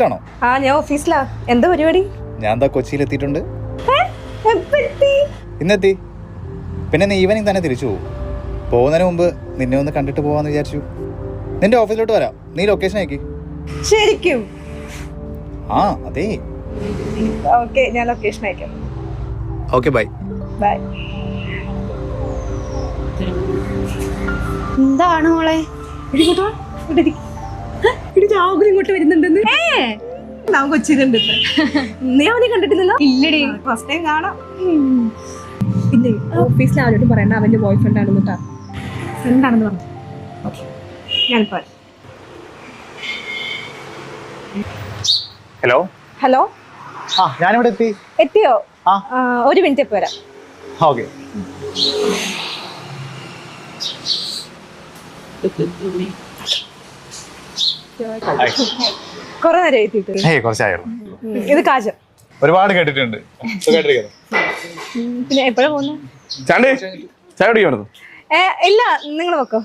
ഓഫീസിലാണോ? ആ ഞാൻ ഓഫീസിലാ. എന്താ പരിപാടി? ഞാൻ എന്താ കൊച്ചിയിൽ എത്തിയിട്ടുണ്ട്. ഇന്നെത്തി. പിന്നെ നീ ഈവനിങ് തന്നെ തിരിച്ചു പോകും. പോകുന്നതിന് മുമ്പ് നിന്നെ ഒന്ന് കണ്ടിട്ട് പോവാന്ന് വിചാരിച്ചു. നിന്റെ ഓഫീസിലോട്ട് വരാം. നീ ലൊക്കേഷൻ അയക്കി. ശരിക്കും? ആ അതെ. ഓക്കെ, ഞാൻ ലൊക്കേഷൻ അയക്കാം. Okay bye. ബൈ. എന്താണ് മോളെ? ഇങ്ങോട്ട് വരുന്നുണ്ടെന്ന് ഞാൻ കൊച്ചിയിലുണ്ട്. നീ അവനെ കണ്ടിട്ടില്ലല്ലോ? ഇല്ലടി. ഫസ്റ്റ് ടൈം കാണാം. പിന്നെ ഓഫീസിൽ ആരോടും പറയണ്ട അവന്റെ ബോയ് ഫ്രണ്ട് ആണെന്ന് കേട്ടാ. ഫ്രണ്ട് ആണെന്ന് പറഞ്ഞു. ഞാനിപ്പോ ഹലോ. ഹലോ, ആ ഞാനിവിടെ എത്തി. എത്തിയോ? ആ. ഒരു മിനിറ്റ് ഇപ്പൊ വരാം. ഓക്കെ. കൊറേ നേരം എത്തിയിട്ട്. കുറച്ചായിരുന്നു. ഇത് കാജം. ഒരുപാട് കേട്ടിട്ടുണ്ട്. പിന്നെ എപ്പോഴാ പോകുന്നത്? ചായ കുടിക്കാൻ ഇല്ല, നിങ്ങൾ വെക്കോ.